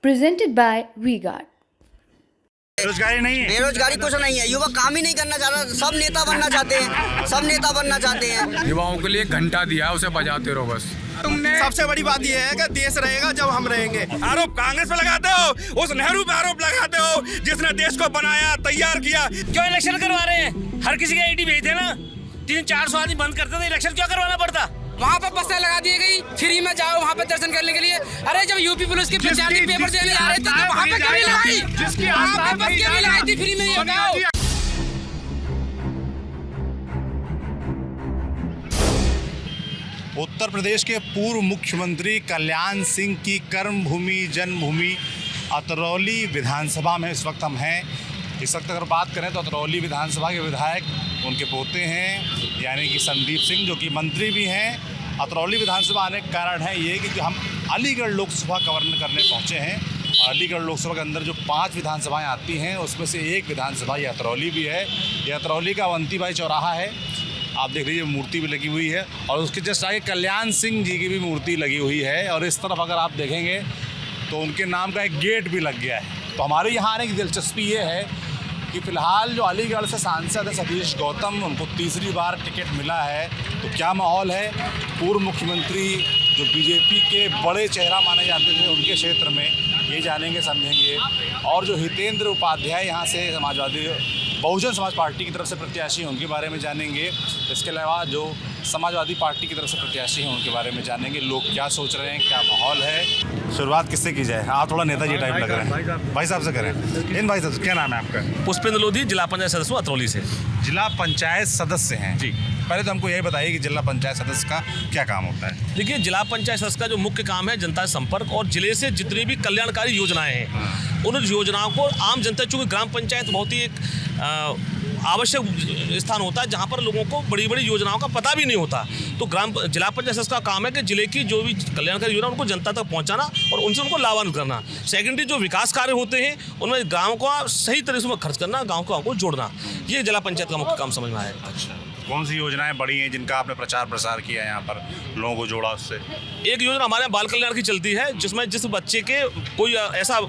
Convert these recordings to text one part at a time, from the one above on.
presented by V-Guard. बेरोजगारी नहीं है। बेरोजगारी कुछ नहीं है, युवा काम ही नहीं करना चाह रहा, सब नेता बनना चाहते हैं, सब नेता बनना चाहते हैं। युवाओं के लिए घंटा दिया, उसे बजाते रहो बस। तुमने सबसे बड़ी बात यह है कि देश रहेगा जब हम रहेंगे। आरोप कांग्रेस पे लगाते हो, उस नेहरू पे आरोप लगाते हो जिसने देश को बनाया, तैयार किया। क्यों इलेक्शन करवा रहे हैं? हर किसी का आईडी भेजते ना, 300-400 आदमी बंद करते थे, इलेक्शन क्यों करवाना पड़ता? वहाँ पे बसें लगा दी गई, फ्री में जाओ वहाँ पे दर्शन करने के लिए। अरे जब यूपी पुलिस के विद्यार्थी पेपर देने आ रहे थे तो वहाँ पे क्यों नहीं लगाई? वहाँ पे बस क्यों नहीं लगाई थी फ्री में, ये बताओ। उत्तर प्रदेश के पूर्व मुख्यमंत्री कल्याण सिंह की कर्मभूमि जन्मभूमि अतरौली विधानसभा में इस वक्त हम हैं। इस वक्त अगर बात करें तो अतरौली विधानसभा के विधायक उनके पोते हैं, यानी कि संदीप सिंह, जो कि मंत्री भी हैं। अतरौली विधानसभा आने का कारण है ये कि हम अलीगढ़ लोकसभा कवर करने पहुँचे हैं। अलीगढ़ लोकसभा के अंदर जो 5 विधानसभाएँ आती हैं उसमें से एक विधानसभा ये अतरौली भी है। ये अतरौली का अवंती भाई चौराहा है, आप देख लीजिए मूर्ति भी लगी हुई है और उसके जस्ट आगे कल्याण सिंह जी की भी मूर्ति लगी हुई है। और इस तरफ अगर आप देखेंगे तो उनके नाम का एक गेट भी लग गया है। तो हमारे यहाँ आने की दिलचस्पी ये है कि फ़िलहाल जो अलीगढ़ से सांसद है सतीश गौतम, उनको तीसरी बार टिकट मिला है। तो क्या माहौल है? पूर्व मुख्यमंत्री जो बीजेपी के बड़े चेहरा माने जाते थे उनके क्षेत्र में, ये जानेंगे समझेंगे। और जो हितेंद्र उपाध्याय यहाँ से समाजवादी बहुजन समाज पार्टी की तरफ से प्रत्याशी हैं उनके बारे में जानेंगे। इसके अलावा जो समाजवादी पार्टी की तरफ से प्रत्याशी हैं उनके बारे में जानेंगे, लोग क्या सोच रहे हैं, क्या माहौल है। शुरुआत किससे की जाए? आप थोड़ा नेताजी टाइप लग रहे हैं, भाई साहब से करें। इन भाई साहब क्या नाम है आपका? पुष्पेंद्र लोधी, जिला पंचायत सदस्य अतरौली से। जिला पंचायत सदस्य हैं जी। पहले तो हमको यही बताइए कि जिला पंचायत सदस्य का क्या काम होता है? देखिए, जिला पंचायत सदस्य का जो मुख्य काम है जनता से संपर्क और जिले से जितनी भी कल्याणकारी योजनाएं हैं उन योजनाओं को आम जनता, चूँकि ग्राम पंचायत बहुत ही एक आवश्यक स्थान होता है जहाँ पर लोगों को बड़ी बड़ी योजनाओं का पता भी नहीं होता। तो जिला पंचायत सदस्य का काम है कि जिले की जो भी कल्याणकारी योजना उनको जनता तक पहुँचाना और उनसे उनको लाभान्वित करना। सेकेंडरी जो विकास कार्य होते हैं उनमें गाँव का सही तरीके से खर्च करना, गाँव को जोड़ना, ये जिला पंचायत का मुख्य काम समझ में आया। अच्छा, कौन सी योजनाएं बड़ी हैं जिनका आपने प्रचार प्रसार किया है यहाँ पर, लोगों को जोड़ा उससे? एक योजना हमारे यहाँ बाल कल्याण की चलती है, जिसमें जिस बच्चे के कोई ऐसा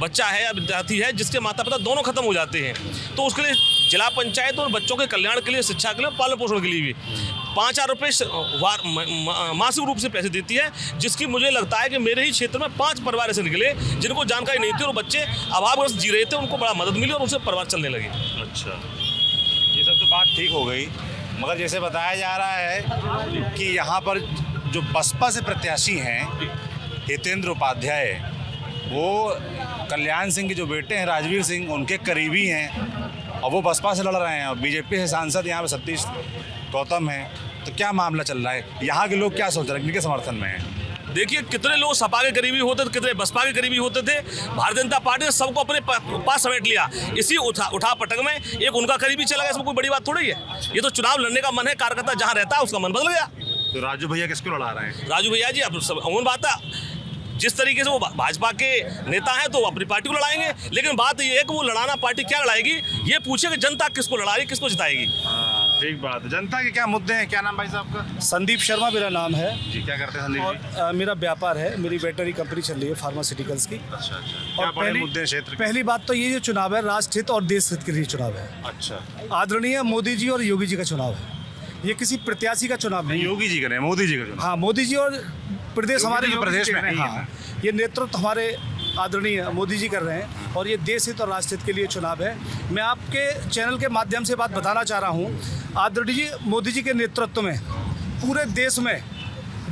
बच्चा है या विद्यार्थी है जिसके माता पिता दोनों खत्म हो जाते हैं, तो उसके लिए जिला पंचायत और बच्चों के कल्याण के लिए, शिक्षा के लिए, पालन पोषण के लिए भी 5,000 रुपये मासिक रूप से पैसे देती है। जिसकी मुझे लगता है कि मेरे ही क्षेत्र में 5 परिवार ऐसे निकले जिनको जानकारी नहीं थी और बच्चे अभावग्रस्त जी रहे थे, उनको बड़ा मदद मिली और उनसे परिवार चलने लगे। अच्छा, ये सब तो बात ठीक हो गई, मगर जैसे बताया जा रहा है कि यहाँ पर जो बसपा से प्रत्याशी हैं हितेंद्र उपाध्याय, वो कल्याण सिंह के जो बेटे हैं राजवीर सिंह, उनके करीबी हैं और वो बसपा से लड़ रहे हैं। और बीजेपी से सांसद यहाँ पे सतीश गौतम हैं। तो क्या मामला चल रहा है? यहाँ के लोग क्या सोच रहे हैं, किनके समर्थन में हैं? देखिए, कितने लोग सपा के करीबी होते थे, कितने बसपा के करीबी होते थे। भारतीय जनता पार्टी ने सबको अपने पास समेट लिया। इसी उठा पटक में एक उनका करीबी चला गया, इसमें कोई बड़ी बात थोड़ी है। ये तो चुनाव लड़ने का मन है, कार्यकर्ता जहाँ रहता है उसका मन बदल गया। तो राजू भैया किसको लड़ा रहे हैं? राजू भैया जी, अब सब अमूल बात है, जिस तरीके से वो भाजपा के नेता हैं तो अपनी पार्टी को लड़ाएंगे, लेकिन बात ये है कि वो लड़ाना पार्टी क्या लड़ाएगी, ये पूछे कि जनता किसको लड़ा रही, किसको जिताएगी। ठीक बात है। जनता के क्या मुद्दे हैं? क्या नाम भाई साहब का? संदीप शर्मा मेरा नाम है जी। क्या करते हैं संदीप जी? और मेरा व्यापार है, मेरी वेटनरी कंपनी चल रही है फार्मास्यूटिकल्स की। अच्छा। क्या बड़े मुद्दे हैं क्षेत्र के? पहली बात तो ये जो चुनाव है राष्ट्र हित और देश हित के लिए चुनाव है। अच्छा। आदरणीय मोदी जी और योगी जी का चुनाव है, ये किसी प्रत्याशी का चुनाव नहीं। योगी जी करें, मोदी जी का चुनाव? हाँ, मोदी जी और प्रदेश हमारे प्रदेश में। हाँ, ये नेतृत्व हमारे आदरणीय मोदी जी कर रहे हैं और ये देश हित और राष्ट्र हित के लिए चुनाव है। मैं आपके चैनल के माध्यम से बात बताना चाह रहा हूँ, आदरणीय मोदी जी के नेतृत्व में पूरे देश में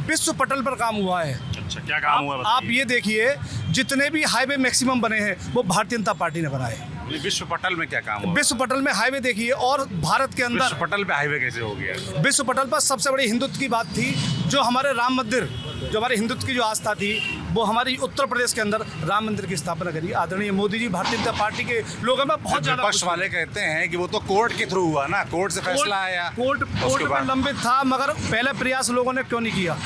विश्व पटल पर काम हुआ है। अच्छा, क्या काम हुआ? आप ये देखिए, जितने भी हाईवे मैक्सिमम बने हैं वो भारतीय जनता पार्टी ने बनाए। विश्व पटल में क्या काम हुआ? विश्व पटल में हाईवे देखिए, और भारत के अंदर विश्व पटल पे हाईवे कैसे हो गया? विश्व पटल पर सबसे बड़ी हिंदुत्व की बात थी, जो हमारे राम मंदिर, जो हमारे हिंदुत्व की जो आस्था थी, वो हमारी उत्तर प्रदेश के अंदर राम मंदिर की स्थापना करी आदरणीय मोदी जी। भारतीय जनता पार्टी के लोगों में बहुत ज्यादा विपक्ष वाले कहते हैं कि वो तो कोर्ट के थ्रू हुआ ना, कोर्ट से फैसला आया, कोर्ट में लंबित था, मगर पहले प्रयास लोगों ने क्यों नहीं किया?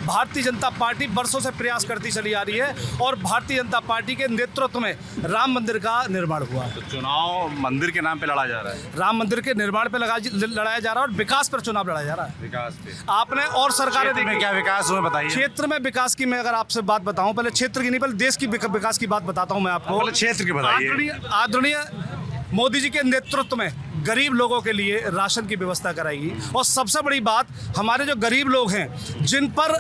भारतीय जनता पार्टी बरसों से प्रयास करती चली आ रही है और भारतीय जनता पार्टी के नेतृत्व में राम मंदिर का निर्माण हुआ है। तो चुनाव मंदिर के नाम पे लड़ा जा रहा है, राम मंदिर के निर्माण पे लड़ाया जा रहा है और विकास पर चुनाव लड़ाया जा रहा है। विकास पे आपने और सरकारें क्षेत्र में देखी, क्या विकास हुए बताइए। क्षेत्र में विकास की मैं अगर आपसे बात बताऊं, पहले क्षेत्र की नहीं, पहले देश की विकास की बात बताता हूं मैं आपको। पहले क्षेत्र की बताइए। आदरणीय मोदी जी के नेतृत्व में गरीब लोगों के लिए राशन की व्यवस्था कराई और सबसे बड़ी बात, हमारे जो गरीब लोग हैं जिन पर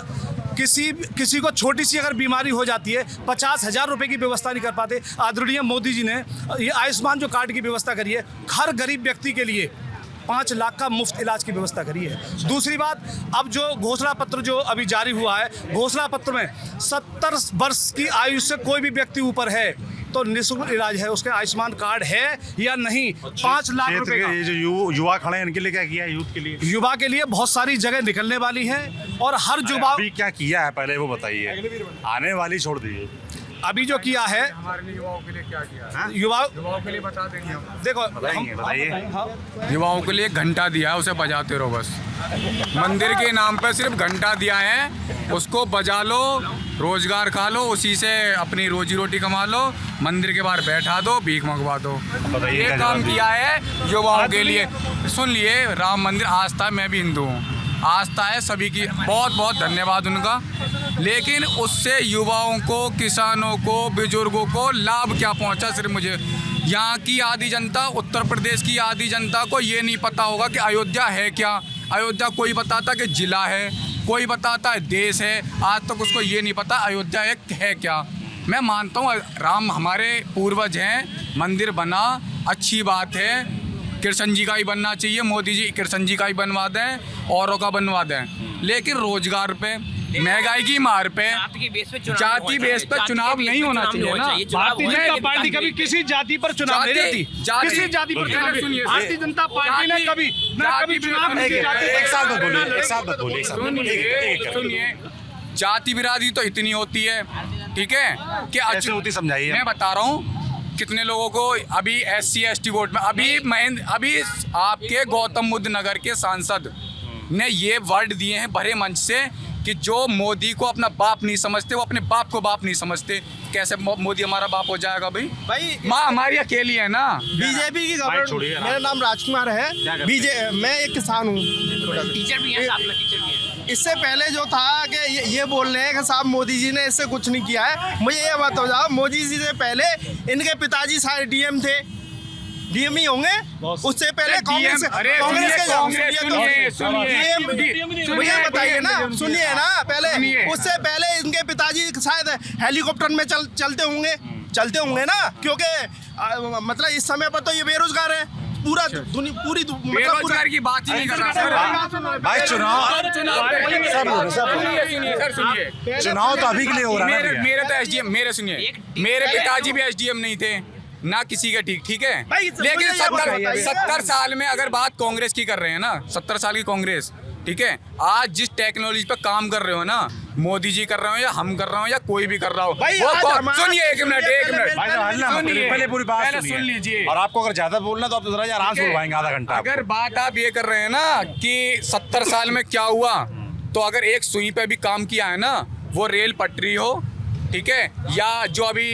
किसी को छोटी सी अगर बीमारी हो जाती है 50,000 रुपए की व्यवस्था नहीं कर पाते, आदरणीय मोदी जी ने ये आयुष्मान जो कार्ड की व्यवस्था करी है, हर गरीब व्यक्ति के लिए 5 लाख का मुफ्त इलाज की व्यवस्था करी है। दूसरी बात, अब जो घोषणा पत्र जो अभी जारी हुआ है, घोषणा पत्र में 70 वर्ष की आयु से कोई भी व्यक्ति ऊपर है तो निःशुल्क इलाज है, उसके आयुष्मान कार्ड है या नहीं, 5 लाख रुपए का। ये जो युवा खड़े हैं इनके लिए क्या किया है? यूथ के लिए, युवा के लिए बहुत सारी जगह निकलने वाली हैं और हर युवा अभी क्या किया है पहले वो बताइए, आने वाली छोड़ दीजिए। अभी जो किया है हमारे युवाओं के लिए क्या किया है? युवाओं के लिए बता देंगे हम। देखो बताइए। युवाओं के लिए एक घंटा दिया है, उसे बजाते रहो बस। मंदिर के नाम पर सिर्फ घंटा दिया है, उसको बजा लो, रोजगार खा लो, उसी से अपनी रोजी रोटी कमा लो, मंदिर के बाहर बैठा दो, भीख मंगवा दो। बताइए ये क्या काम जवाब किया है युवाओं के लिए। सुन लिए, राम मंदिर आस्था है, मैं भी हिंदू हूँ, आस्था है सभी की, बहुत बहुत धन्यवाद उनका, लेकिन उससे युवाओं को, किसानों को, बुजुर्गों को लाभ क्या पहुंचा? सिर्फ मुझे यहाँ की आधी जनता, उत्तर प्रदेश की आधी जनता को ये नहीं पता होगा कि अयोध्या है क्या। अयोध्या कोई बताता कि जिला है, कोई बताता है देश है, आज तक उसको ये नहीं पता अयोध्या एक है क्या। मैं मानता हूँ राम हमारे पूर्वज हैं, मंदिर बना, अच्छी बात है, कृष्ण जी का ही बनना चाहिए, मोदी जी कृष्ण जी का ही बनवा दें, औरों का बनवा दें, लेकिन रोजगार पे, महंगाई की मार पे, जाति बेस पर चुनाव नहीं होना चाहिए ना। भारतीय जनता पार्टी कभी किसी जाति पर चुनाव नहीं लड़ती, किसी जाति पर चुनाव नहीं लड़ती। भारतीय जनता पार्टी ने कभी चुनाव नहीं किया। एक साथ मत बोलिए, एक साथ मत बोलिए, एक साथ बोलिए। सुनिए, जाति बिरादरी तो इतनी होती है, ठीक है, कि कैसे होती समझाइए। मैं बता रहा हूँ कितने लोगों को अभी SC ST वोट में, अभी आपके गौतम बुद्ध नगर के सांसद ने ये वर्ड दिए हैं भरे मंच से कि जो मोदी को अपना बाप नहीं समझते, वो अपने बाप को बाप नहीं समझते। कैसे मोदी हमारा बाप हो जाएगा भाई? माँ हमारी अकेली है ना। बीजेपी की गवर्नमेंट। मेरा नाम राजकुमार है, मैं एक किसान हूँ, टीचर भी है, साथ में टीचर भी है। इससे पहले जो था कि ये बोल रहे हैं कि साहब मोदी जी ने इससे कुछ नहीं किया है। मुझे ये बताओ, मोदी जी से पहले इनके पिताजी सारे DM थे, DM ही होंगे, उससे पहले कांग्रेस मुझे बताइए ना, सुनिए ना, पहले उससे पहले इनके पिताजी शायद हेलीकॉप्टर में चलते होंगे ना, क्योंकि मतलब इस समय पर तो ये बेरोजगार है, पूरी बेरोजगार की बात ही नहीं कर रहा भाई। चुनाव तो अभी के लिए हो रहा है। मेरे तो SDM, मेरे सुनिए, मेरे पिताजी भी SDM नहीं थे ना किसी का, ठीक है, लेकिन 70 साल में अगर बात कांग्रेस की कर रहे हैं ना, 70 साल की कांग्रेस, ठीक है, आज जिस टेक्नोलॉजी पे काम कर रहे हो ना, मोदी जी कर रहे हो या हम कर रहे हो या कोई भी कर रहा हो, सुनिए एक मिनट, पहले पूरी बात सुन लीजिए। और आपको अगर ज्यादा बोलना तो आप जरा आराम से बोलवाएंगे आधा घंटा। अगर बात आप ये कर रहे हैं ना कि 70 साल में क्या हुआ, तो अगर एक सुई पे भी काम किया है ना, वो रेल पटरी हो, ठीक है, या जो अभी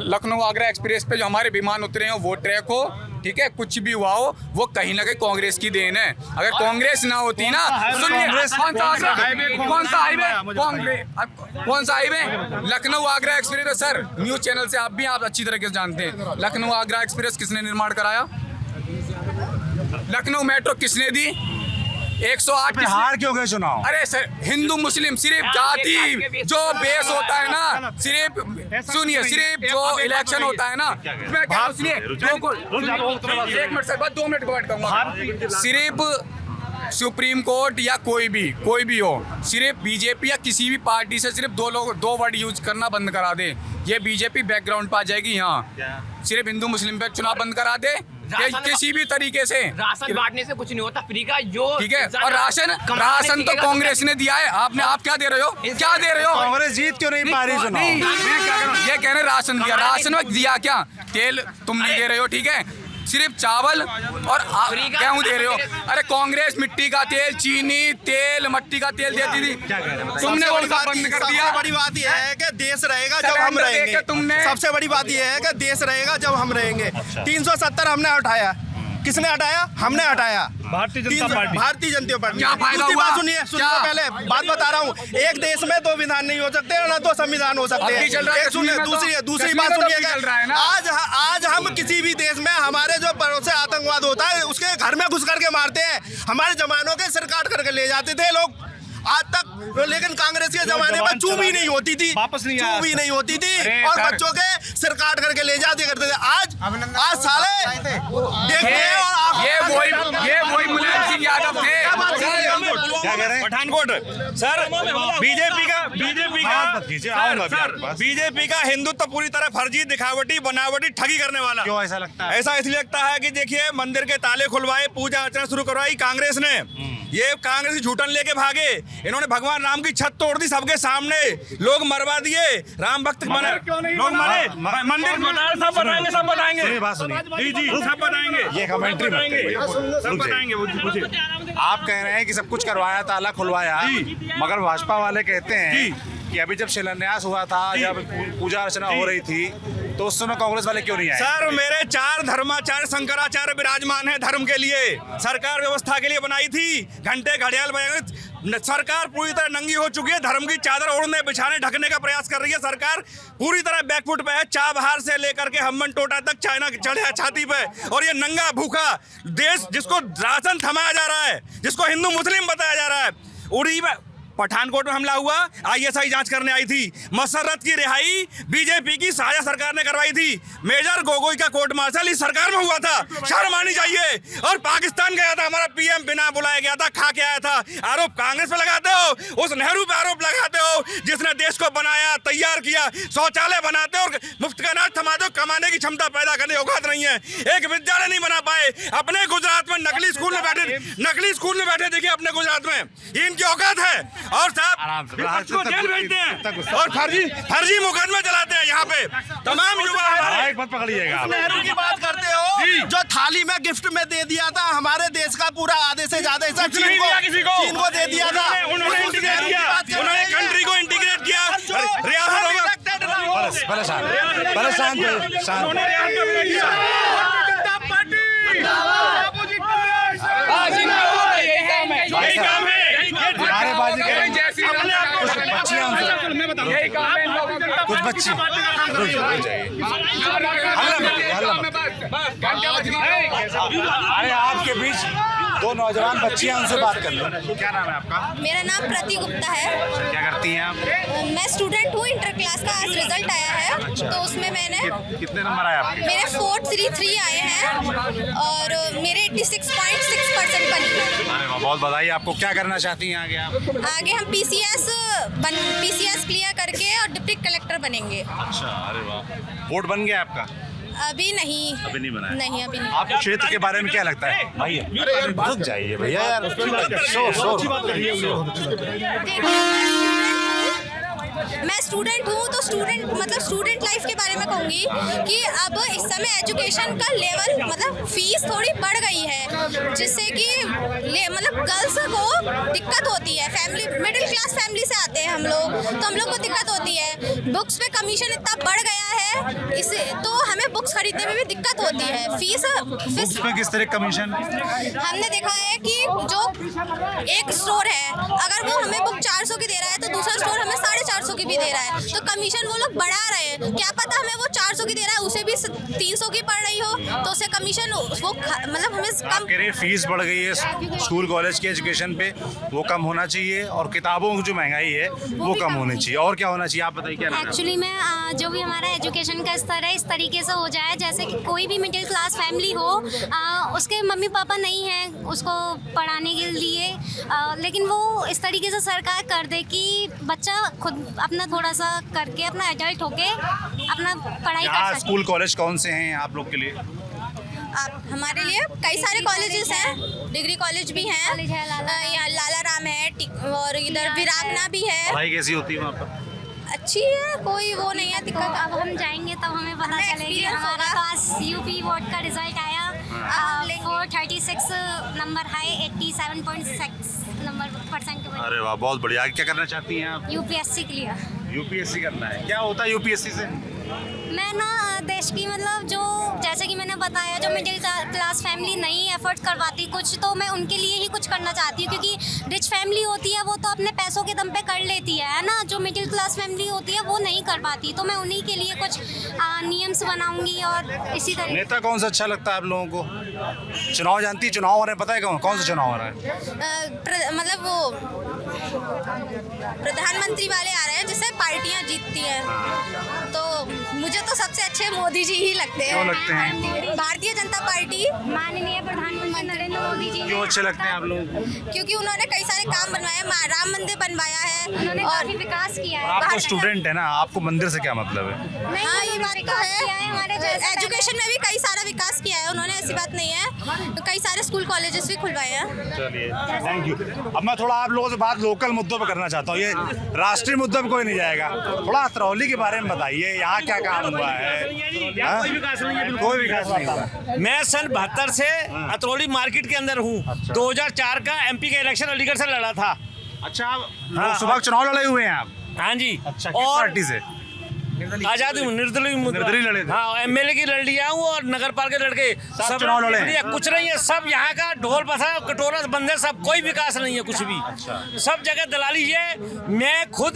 लखनऊ आगरा एक्सप्रेस पे जो हमारे विमान उतरे हैं वो ट्रैक हो, ठीक है, कुछ भी हुआ हो, वो कहीं ना कहीं कांग्रेस की देन है। अगर कांग्रेस ना होती ना, सुनिए, कौन सा हाईवे? लखनऊ आगरा एक्सप्रेस है सर, न्यूज चैनल से आप अच्छी तरह से जानते हैं। लखनऊ आगरा एक्सप्रेस किसने निर्माण कराया? लखनऊ मेट्रो किसने दी? 108 हार क्यों गए चुनाव? अरे सर, हिंदू मुस्लिम सिर्फ जाति जो बेस होता है ना, सिर्फ सुनिए, सिर्फ जो इलेक्शन होता है ना, मैं क्या सुनिए, एक मिनट सर, बस 2 मिनट बैठ कहूँगा, सिर्फ सुप्रीम कोर्ट या कोई भी हो, सिर्फ बीजेपी या किसी भी पार्टी से सिर्फ 2 वर्ड यूज करना बंद करा दे, ये बीजेपी बैकग्राउंड पे आ जाएगी। यहाँ सिर्फ हिंदू मुस्लिम पे चुनाव बंद करा दे, किसी भी तरीके से राशन बांटने से कुछ नहीं होता, फ्री का जो, ठीक है, और राशन तो कांग्रेस ने दिया है, आप क्या दे रहे हो? क्या दे रहे हो? कांग्रेस जीत क्यों नहीं पा रही चुनाव? ये कह रहे हैं राशन दिया, राशन में दिया क्या? तेल तुम नहीं दे रहे हो, ठीक है, सिर्फ चावल और गेहूं दे रहे हो। अरे कांग्रेस मिट्टी का तेल, चीनी, तेल, मट्टी का तेल देती थी, तुमने वो सब बंद कर दिया। सबसे बड़ी बात यह है कि देश रहेगा जब हम रहेंगे। तुमने सबसे बड़ी बात यह है कि देश रहेगा जब हम रहेंगे। 370 हमने हटाया, किसने हटाया? हमने हटाया, भारतीय जनता पार्टी। क्या फायदा दूसरी हुआ? बात सुनिए, पहले बात बता रहा हूँ। एक देश में 2 विधान नहीं हो सकते और ना 2 संविधान हो सकते हैं। एक सुनिए, दूसरी बात सुनिएगा। आज हम किसी भी देश में हमारे जो पड़ोस से आतंकवाद होता है उसके घर में घुस करके मारते हैं। हमारे जवानों के सिर काट करके ले जाते थे लोग आज तक, लेकिन कांग्रेस के जमाने में चूम ही नहीं होती थी, चूम ही नहीं होती थी और बच्चों के सिर काट करके ले जाते करते थे। आज साले देखते हैं और ये वही मुलायम सिंह यादव थे। क्या कह रहे हैं? पठानकोट सर, बीजेपी का हिंदुत्व पूरी तरह फर्जी, दिखावटी, बनावटी, ठगी करने वाला। क्यों ऐसा लगता है? ऐसा इसलिए लगता है कि देखिए, मंदिर के ताले खुलवाए, पूजा अर्चना शुरू करवाई कांग्रेस ने। ये कांग्रेस झूठन लेके भागे, इन्होंने भगवान राम की छत तोड़ दी सबके सामने, लोग मरवा दिए, राम भक्त बने, लोग मरे, मंदिर सब बनाएंगे, सब बताएंगे, सब बताएंगे, ये कमेंट्री सब बताएंगे। आप कह रहे हैं कि सब कुछ करवाया, ताला खुलवाया, मगर भाजपा वाले कहते हैं कि अभी जब शिलान्यास हुआ था, जब पूजा अर्चना हो रही थी, तो उस समय कांग्रेस वाले क्यों नहीं आए? सर, मेरे 4 धर्माचार्य शंकराचार्य विराजमान है धर्म के लिए, सरकार व्यवस्था के लिए बनाई थी, घंटे घड़ियाल बजाए। सरकार पूरी तरह नंगी हो चुकी है, धर्म की चादर ओढ़ने, बिछाने, ढकने का प्रयास कर रही है। सरकार पूरी तरह बैकफुट पे है, चाबहार से लेकर के हम्मन टोटा तक चाइना चढ़े है छाती पे। और ये नंगा भूखा देश, जिसको राशन थमाया जा रहा है, जिसको हिंदू मुस्लिम बताया जा रहा है, उड़ी में पठानकोट में हमला हुआ, आईएसआई जांच करने आई थी। मसर्रत की रिहाई बीजेपी की साझा सरकार ने करवाई थी। मेजर गोगोई का कोर्ट मार्शल इस सरकार में हुआ था, शर्म आनी चाहिए। और पाकिस्तान गया था हमारा पीएम, बिना बुलाए गया था, खा के आया था। आरोप कांग्रेस पे लगाते हो, उस नेहरू पे आरोप लगाते हो जिसने देश को बनाया, तैयार किया, शौचालय बनाते हो और मुफ्त का अनाज थमाते हो। कमाने की क्षमता पैदा करने की औकात नहीं है, एक विद्यालय नहीं बना पाए। अपने गुजरात में नकली स्कूल में बैठे देखिए, अपने गुजरात में ये इनकी औकात है। और साहब को जेल भेजते हैं और फर्जी मुकदमे चलाते हैं यहाँ पे तमाम युवा। मत पकड़िएगा। नेहरू की बात करते हो, जो थाली में गिफ्ट में दे दिया था हमारे देश का पूरा आधे से ज्यादा हिस्सा चीन को दे दिया था। उन्होंने कंट्री को इंटीग्रेट किया, रियासतों कुछ बच्ची अरे आपके बीच 2 नौजवान बच्चियां, उनसे बात कर लो। क्या नाम है आपका? मेरा नाम प्रति गुप्ता है। क्या करती हैं आप? मैं स्टूडेंट हूँ, इंटर क्लास का आज रिजल्ट आया है, तो उसमें मैंने कितने नंबर आए आपके? मेरे 433 आए हैं और मेरे 86.6% बनी है। अरे वाह, बहुत बधाई आपको। क्या करना चाहती हैं आगे आप? आगे हम पीसीएस क्लियर करके और डिप्टी कलेक्टर बनेंगे। अच्छा, अरे वाह। वोट बन गया आपका? अभी नहीं बनाया। नहीं, अभी नहीं। आपको क्षेत्र के बारे में क्या लगता है? भाई रुक जाइए भैया यार, मैं स्टूडेंट हूँ, तो स्टूडेंट लाइफ के बारे में कहूँगी कि अब इस समय एजुकेशन का लेवल मतलब फीस थोड़ी बढ़ गई है, जिससे कि गर्ल्स को दिक्कत होती है। फैमिली मिडिल क्लास फैमिली से आते हैं हम लोग, तो हम लोग को दिक्कत होती है। बुक्स पे कमीशन इतना बढ़ गया है, इसे तो हमें बुक्स खरीदने में भी दिक्कत होती है। फीस में किस तरह कमीशन? हमने देखा है कि जो एक स्टोर है, अगर वो हमें बुक 400 की दे रहा है तो दूसरा स्टोर हमें 450 की भी दे रहा है, तो कमीशन वो लोग बढ़ा रहे हैं। क्या पता हमें वो 400 की दे रहा है, उसे भी 300 की पड़ रही हो, तो उसे कमीशन वो मतलब हमें कम। फीस बढ़ गई है स्कूल कॉलेज की एजुकेशन पे, वो कम होना चाहिए, और किताबों की जो महंगाई है वो कम होनी चाहिए। और क्या होना चाहिए आप बताइए? क्या एक्चुअली में जो भी हमारा एजुकेशन का स्तर है इस तरीके से हो जाए जैसे कि कोई भी मिडिल क्लास फैमिली हो, उसके मम्मी पापा नहीं हैं उसको पढ़ाने के लिए, लेकिन वो इस तरीके से सरकार कर दे कि बच्चा खुद अपना थोड़ा सा करके अपना एडल्ट होके अपना पढ़ाई कर सके। स्कूल कॉलेज कौन से हैं आप लोग के लिए? हमारे लिए कई सारे कॉलेजेस हैं, डिग्री कॉलेज भी हैं, यहाँ लाला राम है और इधर वीरांगना भी है। पढ़ाई कैसी होती है वहाँ पर? अच्छी है, कोई वो नहीं है दिक्कत। अब हम जाएंगे तब हमें पता चलेगी। हमारे पास यूपी बोर्ड का रिजल्ट आया 436 नंबर है, 87.6 नंबर परसेंट। अरे वाह, बहुत बढ़िया। आगे क्या करना चाहती हैं आप? यूपीएससी के लिए। यूपीएससी करना है। क्या होता है यूपीएससी से? मैं ना देश की मतलब जो जैसे कि मैंने बताया जो मिडिल क्लास फैमिली नहीं एफर्ट करवाती कुछ, तो मैं उनके लिए ही कुछ करना चाहती हूँ, क्योंकि रिच फैमिली होती है वो तो अपने पैसों के दम पे कर लेती है ना, जो मिडिल क्लास फैमिली होती है वो नहीं कर पाती। तो मैं उन्हीं के लिए कुछ नियम्स बनाऊंगी और इसी तरह। नेता कौन सा अच्छा लगता है आप लोगों को? चुनाव जानती है? चुनाव हो रहे हैं, पता है कौन सा चुनाव हो रहा है? मतलब वो प्रधानमंत्री वाले आ रहे हैं जिससे पार्टियां जीतती हैं, तो मुझे तो सबसे अच्छे मोदी जी ही लगते हैं। क्यों लगते हैं? भारतीय जनता पार्टी, माननीय प्रधानमंत्री नरेंद्र मोदी जी। क्यों अच्छे लगते हैं आप लोगों को? क्योंकि उन्होंने कई सारे काम बनवाए, राम मंदिर बनवाया है, उन्होंने काफी विकास किया है। आप तो स्टूडेंट है ना, आपको मंदिर से क्या मतलब है? हाँ, ये बात तो है। एजुकेशन में भी कई सारा विकास किया है उन्होंने, ऐसी बात नहीं है। तो कई सारे स्कूल कॉलेजेस भी खुलवाए हैं। चलिए, थैंक यू। अब मैं थोड़ा आप लोगों से बात लोकल मुद्दों पर करना चाहता हूँ। ये राष्ट्रीय मुद्दों पर कोई नहीं जाएगा। थोड़ा अतरौली के बारे में बताइए, यहाँ क्या काम हुआ है? कोई विकास नहीं है, कोई विकास नहीं हुआ। मैं सन 72 से अतरौली मार्केट के अंदर हूँ। 2004 का एमपी का इलेक्शन अलीगढ़ से लड़ा था। अच्छा, आप लोकसभा चुनाव लड़े हुए हैं आप? हाँ जी। अच्छा, किस पार्टी से? आजादी निर्दलीय लड़े थे। हाँ, एमएलए की लड़ लिया हूँ और नगर पालिका लड़के सब चुनाव लड़े हैं। कुछ नहीं है, सब यहाँ का ढोल पथा कटोरा बंदे, सब कोई विकास नहीं है कुछ भी। सब जगह दलाली है। मैं खुद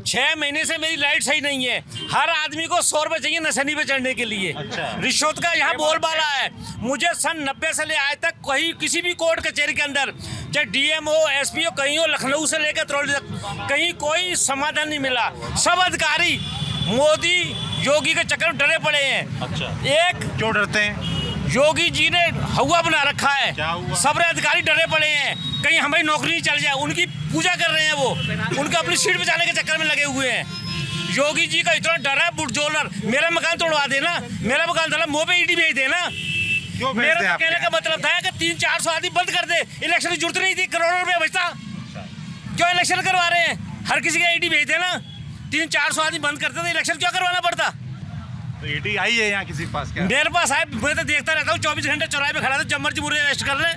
6 महीने से मेरी लाइट सही नहीं है। हर आदमी को 100 रुपए चाहिए नशनी पे चढ़ने के लिए। रिश्वत का यहाँ बोलबाला है। मुझे सन 90 से ले आज तक कहीं किसी भी कोर्ट कचहरी के अंदर, चाहे डीएम हो, एसपी हो, कहीं हो, लखनऊ से लेकर अतरौली तक कहीं कोई समाधान नहीं मिला। सब अधिकारी मोदी योगी के चक्कर में डरे पड़े हैं। अच्छा, एक क्यों डरते हैं? योगी जी ने हवा बना रखा है। क्या हुआ? सब अधिकारी डरे पड़े हैं कहीं हमारी नौकरी नहीं चल जाए। उनकी पूजा कर रहे हैं वो, उनका अपनी सीट बचाने के चक्कर में लगे हुए हैं। योगी जी का इतना डर है बुलडोजर, मेरा मकान तोड़वा देना, मेरा मकान तोड़ा, मुँह पे ईडी भेज देना। मेरा कहने का मतलब था कि 300-400 आदमी बंद कर दे, इलेक्शन की जरूरत नहीं थी, करोड़ों रुपया बचता। क्यों इलेक्शन करवा रहे हैं? हर किसी का ईडी भेज देना, 300-400 आदमी बंद करते तो इलेक्शन क्यों करवाना पड़ता? तो ईडी आई है यहाँ किसी के पास? क्या मेरे पास है, मैं तो देखता रहता हूँ 24 घंटे चौराहे पे खड़ा था, जब मर्जी मुझे अरेस्ट कर ले।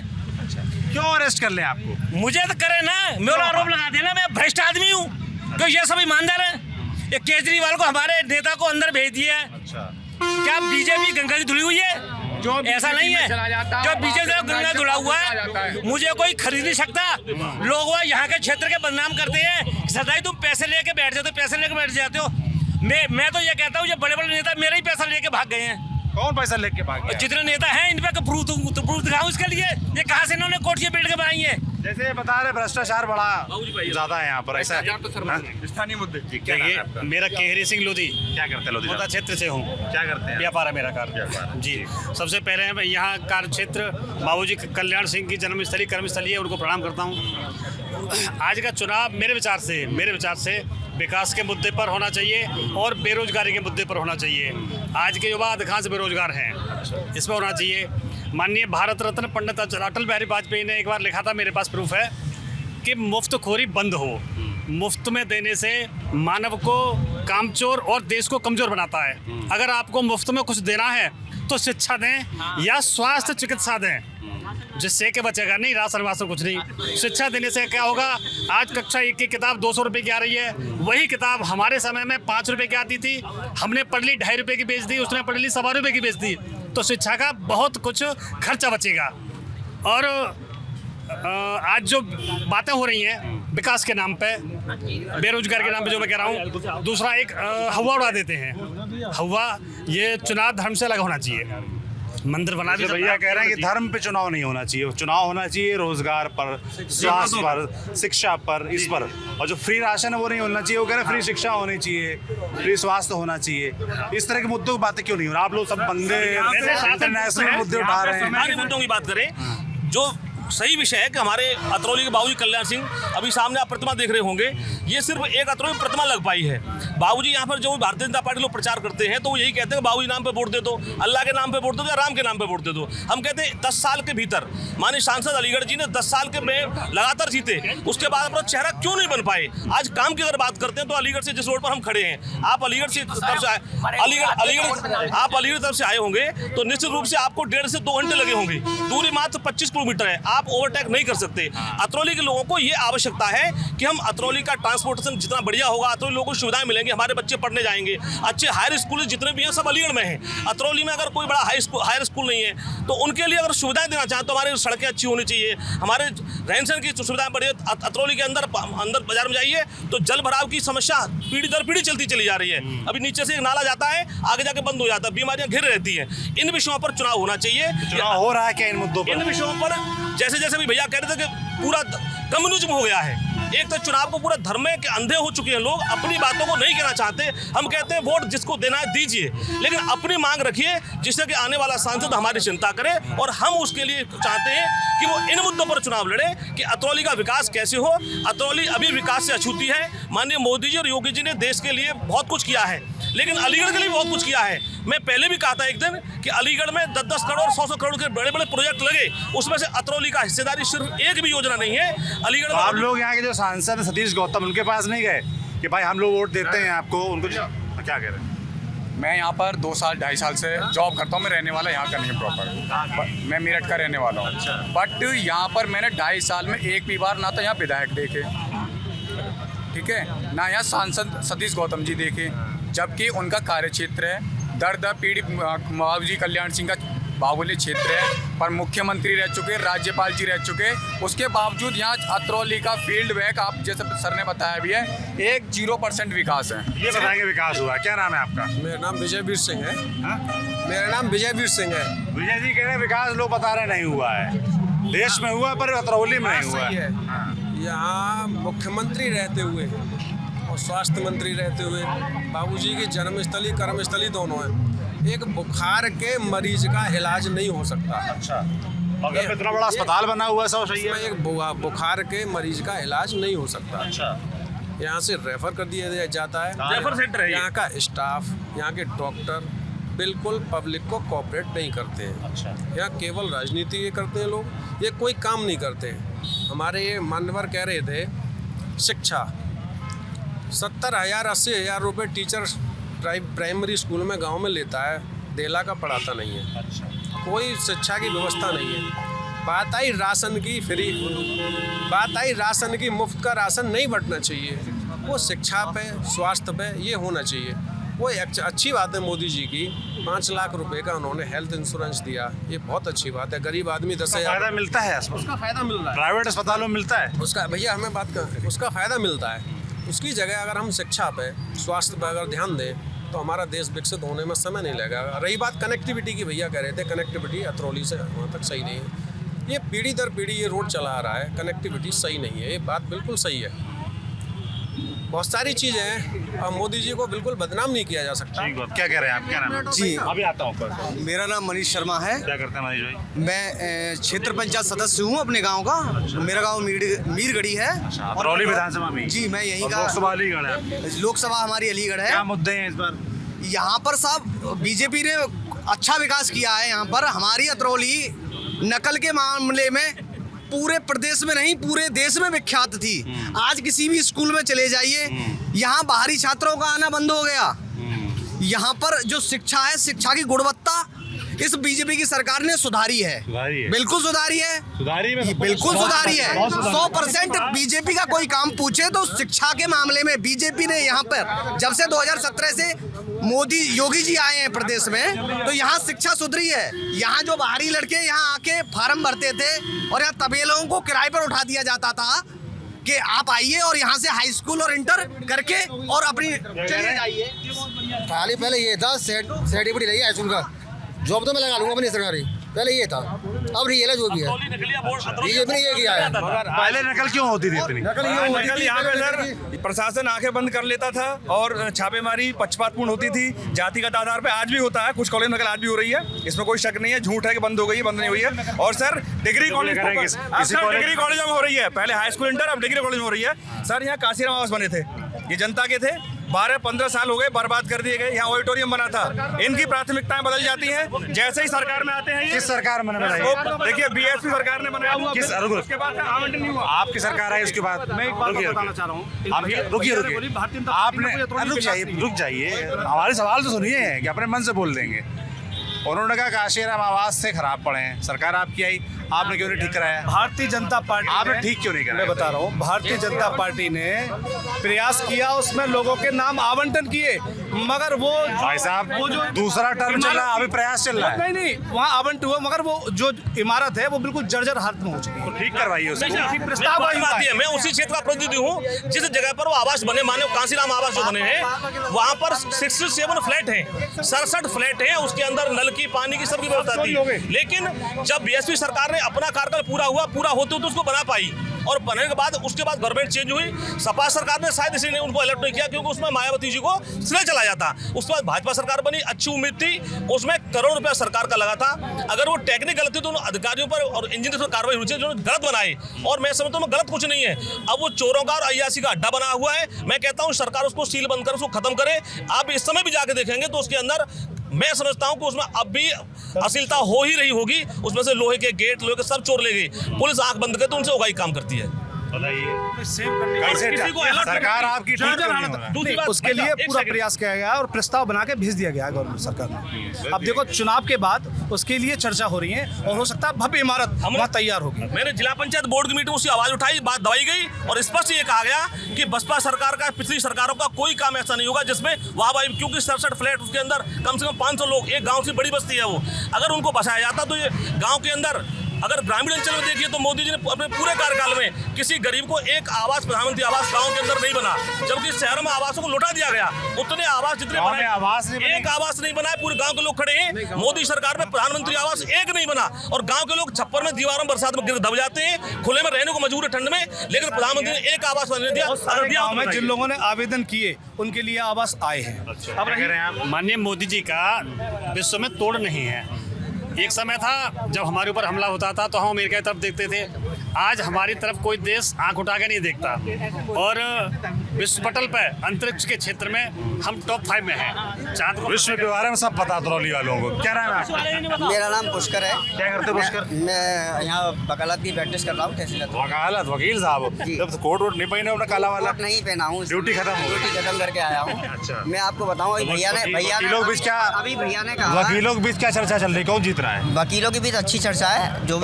क्यों अरेस्ट कर ले आपको? मुझे तो करे ना, मेरा आरोप लगा देना मैं भ्रष्ट आदमी हूँ। क्यों ये सब ईमानदार है? ये केजरीवाल को हमारे नेता को अंदर भेज दिया है। अच्छा, क्या बीजेपी गंगा की धुली हुई है? ऐसा नहीं है। जो बीजेपी गंगा धुला हुआ है, मुझे कोई खरीद नहीं सकता। लोग वो यहाँ के क्षेत्र के बदनाम करते हैं, सदाई तुम पैसे लेके बैठ जाते हो, पैसे लेके बैठ जाते हो। मैं तो ये कहता हूँ, ये बड़े बड़े नेता मेरा ही पैसा लेके भाग गए हैं। कौन पैसा लेके भाग गया? जितने नेता हैं इन पे प्रूफ दिखाऊं इसके लिए। ये कहाँ से इन्होंने कोठियाँ बिल्ड के बनाई है? जैसे बता रहे भ्रष्टाचार बड़ा ज्यादा है यहाँ पर, ऐसा है? स्थानीय मुद्दे। देखिए, मेरा केहरी सिंह लोधी, क्या करते हैं लोधी मोदा साहब? क्षेत्र से हूँ। क्या करते हैं? व्यापार है मेरा कार्य जी। सबसे पहले मैं यहाँ कार्य क्षेत्र बाबूजी कल्याण सिंह की जन्मस्थली कर्मस्थली है, उनको प्रणाम करता हूँ। आज का चुनाव मेरे विचार से विकास के मुद्दे पर होना चाहिए और बेरोजगारी के मुद्दे पर होना चाहिए। आज के युवा अधिकांश बेरोजगार हैं, इस पर होना चाहिए। माननीय भारत रत्न पंडित अटल बिहारी वाजपेयी ने एक बार लिखा था, मेरे पास प्रूफ है, कि मुफ्तखोरी बंद हो। मुफ्त में देने से मानव को कामचोर और देश को कमजोर बनाता है। अगर आपको मुफ्त में कुछ देना है तो शिक्षा दें या स्वास्थ्य चिकित्सा दें, जिससे कि बचेगा नहीं राशन वासन कुछ नहीं। शिक्षा देने से क्या होगा? आज कक्षा 1 की किताब 200 रुपये की आ रही है, वही किताब हमारे समय में 5 रुपये की आती थी। हमने पढ़ ली 2.5 रुपये की बेच दी, उसने पढ़ ली 1.25 रुपये की बेच दी। तो शिक्षा का बहुत कुछ खर्चा बचेगा। और आज जो बातें हो रही हैं विकास के नाम पे, बेरोजगार के नाम पे, जो मैं कह रहा हूँ, दूसरा एक हवा उड़ा देते हैं। हवा ये चुनाव धर्म से अलग होना चाहिए। मंदिर बना भी भैया कह रहे हैं कि धर्म पे चुनाव नहीं होना चाहिए, चुनाव होना चाहिए रोजगार पर, स्वास्थ्य पर, शिक्षा पर, इस पर। और जो फ्री राशन है वो नहीं होना चाहिए। वो कह रहे हैं फ्री शिक्षा होनी चाहिए, फ्री स्वास्थ्य होना चाहिए। इस तरह के मुद्दों की बातें क्यों नहीं हो रही? आप लोग सब बंदे इंटरनेशनल मुद्दे उठा रहे हैं। मुद्दों की बात करें, जो सही विषय है कि हमारे अतरौली के बाबूजी कल्याण सिंह, अभी सामने आप प्रतिमा देख रहे होंगे, ये सिर्फ एक अतरौली प्रतिमा लग पाई है। बाबूजी यहाँ पर जो भारतीय जनता पार्टी लोग प्रचार करते हैं तो वो यही कहते हैं कि बाबूजी नाम पे वोट दे दो, अल्लाह के नाम पे वोट दे दो या राम के नाम पे वोट दे दो। हम कहते हैं 10 साल के भीतर माननीय सांसद अलीगढ़ जी ने 10 साल के में लगातार जीते, उसके बाद अपना चेहरा क्यों नहीं बन पाए। आज काम की अगर बात करते हैं तो अलीगढ़ से जिस रोड पर हम खड़े हैं, आप अलीगढ़ से तरफ से आप अलीगढ़ तरफ से आए होंगे तो निश्चित रूप से आपको 1.5 से 2 घंटे लगे होंगे। दूरी मात्र 25 किलोमीटर है, आप ओवरटेक नहीं कर सकते। अतरौली के लोगों को ये आवश्यकता है कि हम अतरौली का ट्रांसपोर्टेशन जितना बढ़िया होगा, अतरौली लोगों को सुविधाएं मिलेंगी, हमारे बच्चे पढ़ने जाएंगे। अच्छे हायर स्कूल जितने भी हैं सब अलीगढ़ में हैं। अतरौली में अगर कोई बड़ा हायर स्कूल नहीं है तो उनके लिए अगर सुविधाएं देना चाहें तो हमारी सड़कें अच्छी होनी चाहिए, हमारे रहन सहन की सुविधाएं बढ़िया। अतरौली के अंदर बाजार में जाइए तो जल भराव की समस्या पीढ़ी दर पीढ़ी चलती चली जा रही है। अभी नीचे से एक नाला जाता है, आगे जाके बंद हो जाता है, बीमारियां घिर रहती हैं। इन विषयों पर चुनाव होना चाहिए। चुनाव हो रहा है क्या इन मुद्दों पर? इन विषयों पर जैसे जैसे भी भैया कह रहे थे कि पूरा कम्युनिज्म हो गया है, एक तो चुनाव को पूरा धर्म के अंधे हो चुके हैं लोग, अपनी बातों को नहीं कहना चाहते। हम कहते हैं वोट जिसको देना है दीजिए, लेकिन अपनी मांग रखिए जिससे कि आने वाला सांसद हमारी चिंता करे, और हम उसके लिए चाहते हैं कि वो इन मुद्दों पर चुनाव लड़े कि अतरौली का विकास कैसे हो। अतरौली अभी विकास से अछूती है। माननीय मोदी जी और योगी जी ने देश के लिए बहुत कुछ किया है, लेकिन अलीगढ़ के लिए बहुत कुछ किया है। मैं पहले भी कहा था एक दिन कि अलीगढ़ में 10-10 करोड़ 100-100 करोड़ के बड़े बड़े प्रोजेक्ट लगे, उसमें से अतरौली का हिस्सेदारी सिर्फ एक भी योजना नहीं है। अलीगढ़ में आप लोग यहाँ के जो सांसद सतीश गौतम, उनके पास नहीं गए कि भाई हम लोग वोट देते हैं आपको? उनको क्या कह रहे हैं? मैं यहाँ पर 2 साल 2.5 साल से जॉब करता हूँ। मैं रहने वाला यहाँ का नहीं प्रॉपर, मैं मेरठ का रहने वाला हूँ। बट यहाँ पर मैंने 2.5 साल में एक भी बार ना तो यहाँ विधायक देखे, ठीक है, ना यहाँ सांसद सतीश गौतम जी देखे, जबकि उनका कार्यक्षेत्र है, दर पीढ़ी बाबूजी कल्याण सिंह का बाहुल्य क्षेत्र है, पर मुख्यमंत्री रह चुके, राज्यपाल जी रह चुके, उसके बावजूद यहाँ अतरौली का फील्ड बैक, आप जैसे सर ने बताया भी है, एक 0% विकास है। ये बताएंगे विकास हुआ? क्या नाम है आपका? मेरा नाम विजयवीर सिंह है। मेरा नाम विजयवीर सिंह है। विजय जी कह रहे हैं विकास लोग बता रहे नहीं हुआ है, देश में हुआ पर अतरौली में नहीं हुआ है। यहाँ मुख्यमंत्री रहते हुए और स्वास्थ्य मंत्री रहते हुए बाबूजी की जन्मस्थली कर्मस्थली दोनों हैं। एक बुखार के मरीज का इलाज नहीं हो सकता। अच्छा, अगर इतना बड़ा अस्पताल बना हुआ है, सब सही है। एक बुखार के मरीज का इलाज नहीं हो सकता। अच्छा, यहाँ से रेफर कर दिया जाता है। रेफर सेंटर है। यहाँ का स्टाफ, यहाँ के डॉक्टर बिल्कुल पब्लिक को कोऑपरेट नहीं करते हैं। अच्छा, यहाँ केवल राजनीति ये करते हैं लोग, ये कोई काम नहीं करते हैं। हमारे ये मान्यवर कह रहे थे शिक्षा 70,000 80,000 रुपये टीचर प्राइमरी स्कूल में गांव में लेता है, देला का पढ़ाता नहीं है। अच्छा, कोई शिक्षा की व्यवस्था नहीं है। बात आई राशन की फ्री, बात आई राशन की, मुफ्त का राशन नहीं बंटना चाहिए, वो शिक्षा पे स्वास्थ्य पे ये होना चाहिए। वो एक अच्छी बात है मोदी जी की, 5 लाख रुपए का उन्होंने हेल्थ इंश्योरेंस दिया, ये बहुत अच्छी बात है। गरीब आदमी 10,000 फायदा मिलता है, उसका फ़ायदा मिल रहा है। प्राइवेट अस्पतालों में मिलता है उसका, भैया हमें बात कर, उसका फ़ायदा मिलता है। उसकी जगह अगर हम शिक्षा पे स्वास्थ्य पे अगर ध्यान दें तो हमारा देश विकसित होने में समय नहीं लगेगा। रही बात कनेक्टिविटी की, भैया कह रहे थे कनेक्टिविटी अतरौली से वहाँ तक सही नहीं है। ये पीढ़ी दर पीढ़ी ये रोड चला आ रहा है, कनेक्टिविटी सही नहीं है, ये बात बिल्कुल सही है। बहुत सारी चीज़ें हैं और मोदी जी को बिल्कुल बदनाम नहीं किया जा सकता। क्या कह रहे हैं आप? क्या नाम है? जी, अभी आता हूँ ऊपर। मेरा नाम मनीष शर्मा है। क्या करते हैं मनीष भाई? मैं क्षेत्र पंचायत सदस्य हूँ अपने गांव का। मेरा गांव मीरगढ़ी है। अतरौली विधानसभा में? जी, मैं यहीं का। लोकसभा अलीगढ़ है? लोकसभा हमारी अलीगढ़ है। क्या मुद्दे हैं इस बार? यहाँ पर साहब बीजेपी ने अच्छा विकास किया है। यहाँ पर हमारी अतरौली नकल के मामले में पूरे प्रदेश में नहीं पूरे देश में विख्यात थी। आज किसी भी स्कूल में चले जाइए, यहाँ बाहरी छात्रों का आना बंद हो गया। यहाँ पर जो शिक्षा है, शिक्षा की गुणवत्ता इस बीजेपी की सरकार ने सुधारी है। बिल्कुल सुधारी है, बिल्कुल सुधारी है। 100% बीजेपी का कोई काम पूछे तो शिक्षा के मामले में बीजेपी ने यहाँ पर जब से 2017 से मोदी योगी जी आए हैं प्रदेश में, तो यहाँ शिक्षा सुधरी है। यहाँ जो बाहरी लड़के यहाँ आके फार्म भरते थे और यहाँ तबेलों को किराए पर उठा दिया जाता था कि आप आइए और यहाँ से हाई स्कूल और इंटर करके और अपनी चलिए जाइए। खाली पहले ये था सर्टिफिकेट रही है स्कूल का, जॉब तो मैं लगा लूंगा अपनी सरकारी। पहले ये था, अब रियल है जो भी है, बीजेपी ने ये किया है। पहले नकल क्यों होती थी इतनी? नकल ये होती थी, यहाँ पे सर प्रशासन आंखें बंद कर लेता था और छापेमारी पक्षपातपूर्ण होती थी, जातिगत आधार पे। आज भी होता है, कुछ कॉलेज नकल आज भी हो रही है, इसमें कोई शक नहीं है। झूठ है कि बंद हो गई है, बंद नहीं हुई है। और sir degree college degree college में हो रही है, पहले हाई स्कूल इंटर, अब डिग्री कॉलेज में हो रही है। सर यहाँ काशीराम आवास बने थे, ये जनता के थे, 12-15 साल हो गए, बर्बाद कर दिए गए। यहाँ ऑडिटोरियम बना था। इनकी प्राथमिकताएं बदल जाती हैं जैसे ही सरकार में आते हैं। किस सरकार में बनाई? देखिए बीएसपी सरकार ने बनाया हुआ, किस उसके बाद आवंटन नहीं हुआ। आपकी सरकार है, उसके बाद मैं एक बात बताना चाह रहा हूँ। रुकिए आपने रुक जाइए, हमारे सवाल तो सुनिए कि अपने मन से बोल देंगे। उन्होंने कहा काशीराम आवास से खराब पड़े हैं, सरकार आपकी आई, आपने क्यों नहीं ठीक कराया? भारतीय जनता पार्टी आपने ठीक क्यों नहीं कराया? मैं बता रहा हूँ, भारतीय जनता पार्टी ने प्रयास किया, उसमें लोगों के नाम आवंटन किए, मगर वो भाई साहब वो जो दूसरा टर्म चल रहा है, अभी प्रयास चल रहा है। नहीं वहाँ आवंटन हुआ, मगर वो जो इमारत है वो बिल्कुल जर्जर हालत में हो चुकी है। ठीक करवाइए उसको। प्रस्ताव आती है, मैं उसी क्षेत्र का प्रतिनिधि हूँ जिस जगह पर वो आवास बने, माने काशीराम आवास जो बने हैं, वहाँ पर 67 फ्लैट हैं, 67 फ्लैट हैं, उसके अंदर नल की, पानी की, सबकी व्यवस्था थी। लेकिन जब बीएसपी सरकार ने अपना कार्यकाल पूरा होते तो उसको बना पाई, और बनने के बाद उसके बाद गवर्नमेंट चेंज हुई। सपा सरकार ने शायद इसलिए उनको अलर्ट नहीं किया क्योंकि उसमें मायावती जी को श्रेय चला जाता। उसके बाद भाजपा सरकार बनी, अच्छी उम्मीद थी, उसमें करोड़ रुपया सरकार का लगा था। अगर वो टेक्निक गलत थी तो उन अधिकारियों पर और इंजीनियर पर कार्रवाई होनी चाहिए जो गलत बनाए, और मैं समझता हूँ गलत कुछ नहीं है। अब वो चोरों का और अय्यासी का अड्डा बना हुआ है। मैं कहता हूँ सरकार उसको सील बंद कर उसको खत्म करे। आप इस समय भी जाके देखेंगे तो उसके अंदर मैं समझता हूं कि उसमें अब भी अश्लीलता हो ही रही होगी। उसमें से लोहे के गेट, लोहे के सब चोर ले गई। पुलिस आंख बंद करके तो उनसे उगाई काम करती है। सरकार आपकी नहीं, उसके लिए पूरा प्रयास किया गया और प्रस्ताव बना के भेज दिया गया गवर्नमेंट सरकार ने। अब देखो चुनाव के बाद उसके लिए चर्चा हो रही है और हो सकता है भव्य इमारत वहाँ तैयार होगी। मैंने जिला पंचायत बोर्ड की मीटिंग में उसकी आवाज उठाई, बात दबाई गई और स्पष्ट ये कहा गया कि बसपा सरकार का, पिछली सरकारों का कोई काम ऐसा नहीं होगा जिसमें वहाँ भाई, क्योंकि 67 फ्लैट उसके अंदर कम से कम 500 लोग, एक गाँव से बड़ी बस्ती है वो, अगर उनको बसाया जाता तो ये गाँव के अंदर, अगर ग्रामीण अंचल में देखिए तो मोदी जी ने अपने पूरे कार्यकाल में किसी गरीब को एक आवास, प्रधानमंत्री आवास गांव के अंदर नहीं बना, जबकि शहरों में आवासों को लौटा दिया गया। उतने आवास जितने बनाए, एक आवास नहीं बनाए, पूरे गांव के लोग खड़े हैं। मोदी सरकार में प्रधानमंत्री आवास एक नहीं बना और गांव के लोग छप्पर में, दीवारों में, बरसात में गिर दब जाते हैं, खुले में रहने को मजबूर है ठंड में, लेकिन प्रधानमंत्री ने एक आवास बनने दिया। अगर दिया जिन लोगों ने आवेदन किए उनके लिए आवास आए हैं। अब माननीय मोदी जी का विश्व में तोड़ नहीं है। एक समय था जब हमारे ऊपर हमला होता था तो हम अमेरिका की तरफ देखते थे, आज हमारी तरफ कोई देश आंख उठा के नहीं देखता, और विश्व पटल पर अंतरिक्ष के क्षेत्र में हम टॉप 5 में हैं। चांद को विश्व के बारे में सब पता अतरौली वालों को। क्या नाम है आपका? मेरा नाम पुष्कर है। क्या करते हो पुष्कर? मैं यहाँ वकालत की प्रैक्टिस कर रहा हूँ। वकालत, वकील साहब, जब कोट वोट नहीं पहने अपना काला वाला? नहीं पहना हूँ, ड्यूटी खत्म करके आया हूँ। अच्छा, मैं आपको बताऊँ, भैया ने वकीलों के बीच क्या, अभी भैया ने कहा, वकीलों के बीच क्या चर्चा चल रही, कौन जीत रहा है? वकीलों के बीच अच्छी चर्चा है। जो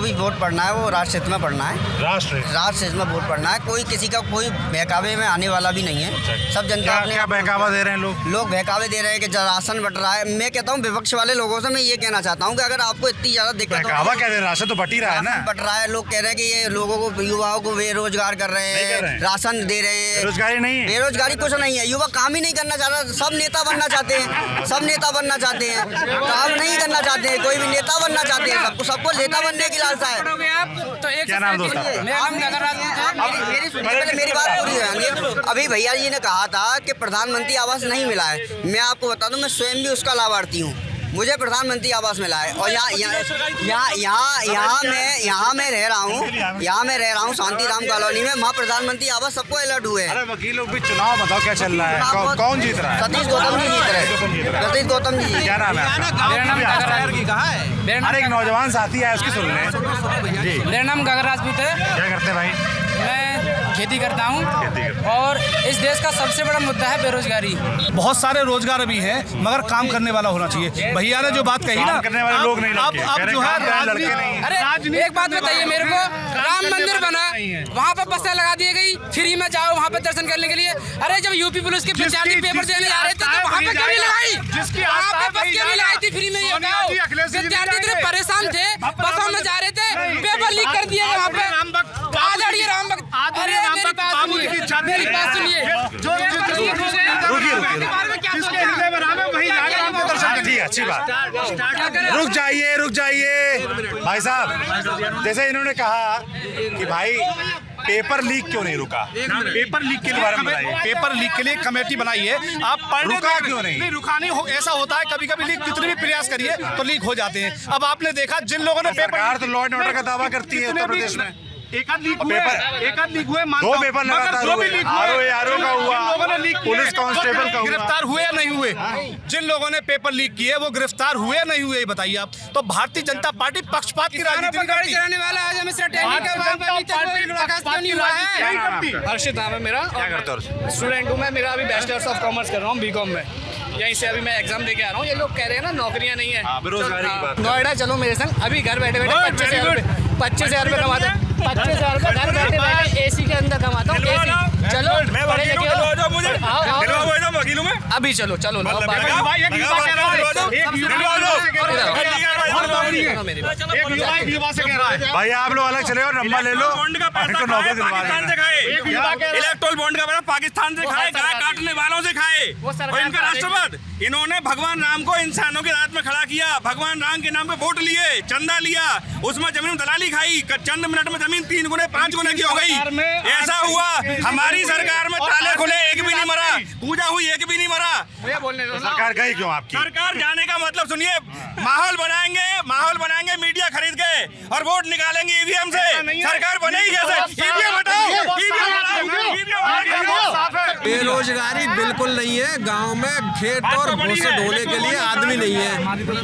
भी वोट पढ़ना है वो राष्ट्र हित में पढ़ना है, राष्ट्र हित में वोट पढ़ना है। कोई किसी का कोई बहकावे में आने वाला भी नहीं है। सब जनता अपने क्या बहकावा दे रहे हैं लोग बहकावे दे रहे हैं कि राशन बट रहा है। मैं कहता हूँ विपक्ष वाले लोगों से मैं ये कहना चाहता हूँ कि अगर आपको इतनी ज्यादा दिक्कत, बहकावा क्या दे रहे हैं? राशन तो बट ही रहा है ना, बट रहा है। लोग कह रहे हैं कि ये लोगों को, युवाओं को बेरोजगार कर रहे हैं, राशन दे रहे हैं। बेरोजगारी नहीं है, बेरोजगारी कुछ नहीं है। युवा काम ही नहीं करना चाह रहा, सब नेता बनना चाहते हैं, सब नेता बनना चाहते हैं, काम नहीं करना चाहते हैं, कोई भी नेता बनना चाहते हैं। सबको नेता बनने की लालसा है। क्या नाम दोस्त? मेरी बात पूरी है। अभी भैया जी ने कहा था कि प्रधानमंत्री आवास नहीं मिला है। मैं आपको बता दूं, मैं स्वयं भी उसका लाभार्थी हूँ, मुझे प्रधानमंत्री आवास मिला है। और यहाँ मैं रह रहा हूँ शांतिधाम कॉलोनी में। वहाँ प्रधानमंत्री आवास सबको अलर्ट हुए हैं। वकीलों के चुनाव बताओ क्या चल रहा है, कौन जीत रहा है? सतीश गौतम जी जीत रहे हैं। सतीश गौतम जी। क्या नाम है? अरे एक नौजवान साथी है, उसकी सुन लें। मेरा नाम गगन राजपूत है। क्या करते हैं भाई? मैं खेती करता हूँ और इस देश का सबसे बड़ा मुद्दा है बेरोजगारी। बहुत सारे रोजगार अभी हैं, मगर काम करने वाला होना चाहिए। भैया ने जो बात कही ना, करने वाले लोग नहीं, अब जो है अरे एक बात बताइए मेरे को, राम मंदिर बना, वहाँ पर बसें लगा दी गई, फ्री में जाओ वहाँ पे दर्शन करने के लिए। अरे जब यूपी पुलिस के विद्यार्थी पेपर देने जा रहे थे तो वहाँ पे क्यों नहीं लगाई? वहाँ पे बस क्यों नहीं लगाई थी फ्री में? ये बताओ, विद्यार्थी इतने परेशान थे, बसों में जा रहे थे, पेपर लीक कर दिए वहाँ पे। राम भक्त, अरे मेरी बात सुनिए, ठीक है अच्छी बात। रुक जाइए भाई साहब, जैसे इन्होंने कहा कि भाई पेपर लीक क्यों नहीं रुका, पेपर लीक के लिए पेपर लीक के लिए कमेटी बनाई है। आप पढ़ने रुका क्यों नहीं? रुका नहीं हो, ऐसा होता है कभी कभी लीक कितने भी प्रयास करिए तो लीक हो जाते हैं। अब आपने देखा जिन लोगों ने सरकार तो लॉ एंड ऑर्डर का दावा करती है उत्तर प्रदेश में। एक आध लीक हुए, दो पेपर लगातार हुए, आरओ का हुआ, पुलिस कांस्टेबल का हुआ। गिरफ्तार हुए या नहीं हुए? जिन लोगों ने पेपर लीक किए वो गिरफ्तार हुए या नहीं हुए, ये बताइए आप। तो भारतीय जनता पार्टी पक्षपात की राजनीति नहीं करती। हर्षित नाम है मेरा, क्या करते हो? स्टूडेंट हूँ मैं। मेरा अभी बैचलर्स ऑफ कॉमर्स कर रहा हूँ बीकॉम में। यहीं से अभी मैं एग्जाम देके आ रहा हूँ। ये लोग कह रहे हैं ना नौकरियाँ नहीं है, बेरोजगारी की बात। नोएडा चलो मेरे संग। अभी घर बैठे बैठे 25,000 रुपये कमाता हूँ। 25,000 रुपये घर बैठे बैठे एसी के अंदर कमाता हूँ। एसी चलो पढ़े लिखे अभी चलो भाई आप लोग अलग चले और नंबर ले लो, इनको नौकरी दिलवा देना। इलेक्ट्रोल बॉन्ड का पाकिस्तान से खाए, गाय काटने वालों से खाए। और इनका राष्ट्रवाद, इन्होंने भगवान राम को इंसानों के रात में खड़ा किया, भगवान राम के नाम पे वोट लिए, चंदा लिया, उसमें जमीन दलाली खाई, चंद मिनट में जमीन 3 गुने 5 गुने की हो गई। ऐसा हुआ हमारी सरकार में, ताले खुले एक भी नहीं मरा, पूजा हुई एक भी नहीं मरा। सरकार गई क्यों आपकी? सरकार जाने का मतलब सुनिए, माहौल बनाएंगे मीडिया खरीद के और वोट निकालेंगे ईवीएम से। सरकार बनेगी कैसे? ईवीएम हटाओ, बेरोजगारी बिल्कुल नहीं है गांव में। खेत और भूसे ढोने के लिए आदमी नहीं है।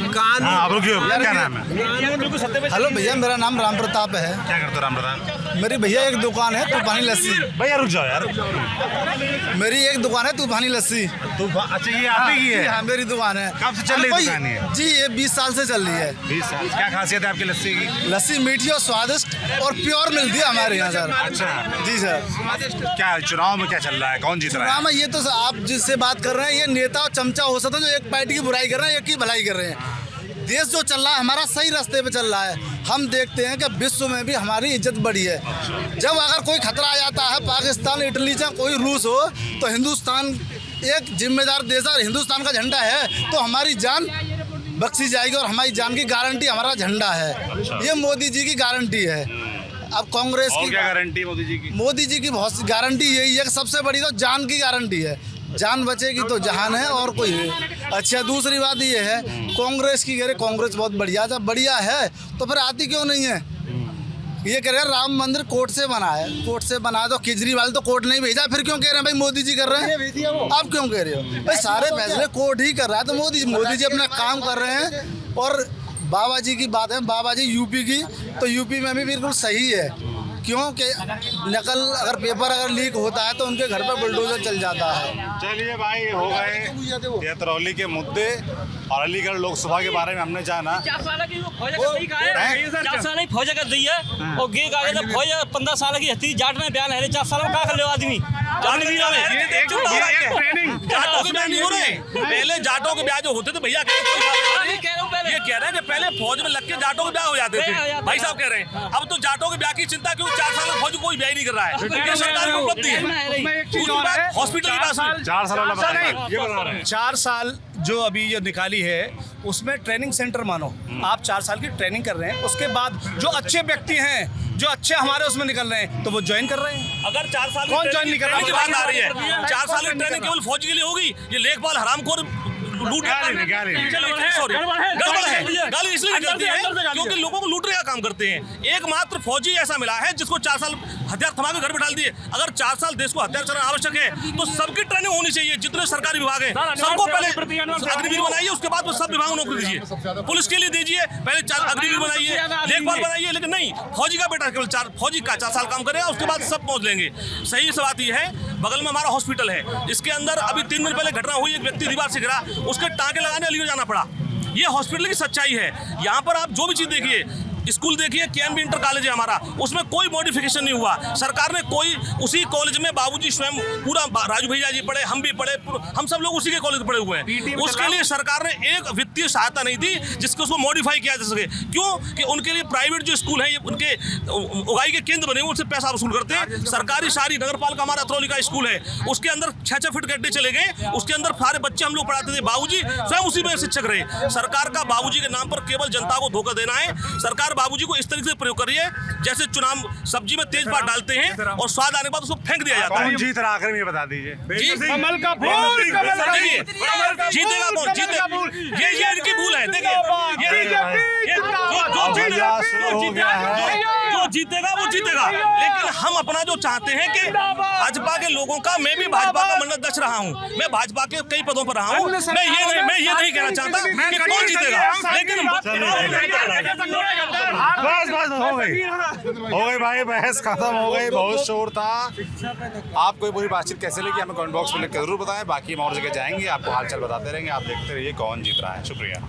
क्या नाम है? हेलो भैया, मेरा नाम राम प्रताप है। क्या करते हो राम प्रताप? मेरी भैया एक दुकान है तूफानी लस्सी। भैया रुक जाओ यार। मेरी एक दुकान है तूफानी लस्सी। अच्छा, ये आप ही की है? हाँ, मेरी दुकान है। कब से चल रही दुकान है? जी ये 20 साल से चल रही है। 20 साल। क्या खासियत है आपकी लस्सी की? लस्सी मीठी और स्वादिष्ट और प्योर मिलती है हमारे यहाँ सर। अच्छा जी सर। क्या चुनाव में क्या चल रहा है, कौन जीत रहा है? चुनाव में ये तो आप जिससे बात कर रहे हैं, ये नेता और चमचा हो सकता है जो एक पार्टी की बुराई कर रहे हैं, एक की भलाई कर रहे हैं। देश जो चल रहा है हमारा सही रास्ते पे चल रहा है। हम देखते हैं कि विश्व में भी हमारी इज्जत बढ़ी है। जब अगर कोई खतरा आ जाता है, पाकिस्तान, इटली या कोई रूस हो, तो हिंदुस्तान एक जिम्मेदार देश है और हिंदुस्तान का झंडा है तो हमारी जान बख्शी जाएगी और हमारी जान की गारंटी हमारा झंडा है। ये मोदी जी की गारंटी है। अब कांग्रेस की क्या गारंटी मोदी जी की? मोदी जी की बहुत गारंटी यही है कि सबसे बड़ी तो जान की गारंटी है। जान बचेगी तो जहान है और कोई है। अच्छा, दूसरी बात ये है कांग्रेस की, कह रहे कांग्रेस बहुत बढ़िया, जब बढ़िया है तो फिर आती क्यों नहीं है? ये कह रहे हैं राम मंदिर कोर्ट से बना है, कोर्ट से बना तो केजरीवाल तो कोर्ट नहीं भेजा, फिर क्यों कह रहे हैं भाई मोदी जी कर रहे हैं? आप क्यों कह रहे हो भाई? सारे फैसले कोर्ट ही कर रहा है तो मोदी जी अपना काम कर रहे हैं। और बाबा जी की बात है, बाबा जी यूपी की, तो यूपी में भी बिल्कुल सही है। क्योंकि नकल अगर पेपर अगर लीक होता है तो उनके घर पर बुलडोजर चल जाता है। चलिए भाई, हो गए ये अतरौली के मुद्दे और अलीगढ़ लोकसभा के बारे में हमने जाना। 4 साल की फौज कर दी है और गे का फौज 15 साल की हती जाट में बयान है 4 साल में क्या कर ले आदमी? पहले जाटों के ब्याह जो होते थे भैया, ये कह रहे हैं कि पहले फौज में लग के जाटों के ब्याह हो जाते थे। भाई साहब कह रहे हैं अब तो जाटों के ब्याह की चिंता क्यों? 4 साल में फौज कोई ब्याह नहीं कर रहा है। ये सरकार की उपलब्धि है। हॉस्पिटल की बात 4 साल वाला बता रहे हैं। 4 साल जो अभी ये निकाली है उसमें ट्रेनिंग सेंटर मानो आप 4 साल की ट्रेनिंग कर रहे हैं, उसके बाद जो अच्छे व्यक्ति हैं, जो अच्छे हमारे उसमें निकल रहे हैं तो वो ज्वाइन कर रहे हैं। अगर 4 साल कौन ज्वाइन नहीं कर रहा? की बात आ रही है, 4 साल की ट्रेनिंग केवल फौज के लिए होगी? ये लेखपाल हरामखोर लूट गाली इसलिए करते हैं क्योंकि लोगों को लूटने का काम करते हैं। एकमात्र फौजी ऐसा मिला है जिसको 4 साल हथियार थमा के घर बैठा दिए। अगर 4 साल देश को हथियार चलाना आवश्यक है तो सबकी ट्रेनिंग होनी चाहिए। जितने सरकारी विभाग हैं सबको पहले अग्निवीर बनाइए, उसके बाद वो सब विभाग नौकरी दीजिए। पुलिस के लिए दीजिए, पहले अग्निवीर बनाइए, लेखपाल बनाइए, लेकिन नहीं, फौजी का बेटा केवल 4 साल काम करेगा, उसके बाद सब पहुंच लेंगे। सही से बात यह है, बगल में हमारा हॉस्पिटल है, इसके अंदर अभी 3 दिन पहले घटना हुई, एक व्यक्ति दीवार से गिरा, उसके टाँके लगाने अलीगढ़ जाना पड़ा। ये हॉस्पिटल की सच्चाई है। यहाँ पर आप जो भी चीज़ देखिए, स्कूल देखिए, केएमबी इंटर कॉलेज है हमारा, उसमें कोई मॉडिफिकेशन नहीं हुआ। सरकार ने कोई, उसी कॉलेज में बाबूजी स्वयं, पूरा राजू भैया जी पढ़े, हम भी पढ़े, हम सब लोग उसी के कॉलेज पढ़े हुए हैं। उसके लिए सरकार ने एक वित्तीय सहायता नहीं दी जिसको उसको मॉडिफाई किया जा सके। क्यों कि उनके लिए प्राइवेट जो स्कूल है, ये उनके उगाई के केंद्र बने, उनसे पैसा वसूल करते हैं। सरकारी सारी नगर पालिका हमारा अतरौली का स्कूल है, उसके अंदर 6-6 फीट गड्ढे चले गए, उसके अंदर सारे बच्चे हम लोग पढ़ाते थे, बाबूजी स्वयं उसी में शिक्षक रहे। सरकार का बाबूजी के नाम पर केवल जनता को धोखा देना है। सरकार बाबूजी को इस तरीके से प्रयोग कर रही है जैसे चुनाव सब्जी में तेज पात डालते हैं और स्वाद आने के बाद उसको फेंक दिया जाता है। जीत रहा आखिर में बता दीजिए। कमल का फूल, जीतेगा कौन? जीते ये इनकी भूल है। देखिए जो जीतेगा वो जीतेगा, लेकिन हम अपना जो चाहते हैं कि भाजपा के लोगों का, मैं भी भाजपा का मन्नतदक्ष रहा हूँ, मैं भाजपा के कई पदों पर रहा हूँ, मैं ये नहीं कहना चाहता कि कौन जीतेगा, लेकिन बस हो गई भाई, बहस खत्म हो गई, बहुत शोर था। आपको ये पूरी बातचीत कैसे लगी हमें कमेंट बॉक्स में लिख कर जरूर बताएं। बाकी हम और जगह जाएंगे, आपको हालचाल बताते रहेंगे। आप देखते रहिए कौन जीत रहा है। शुक्रिया।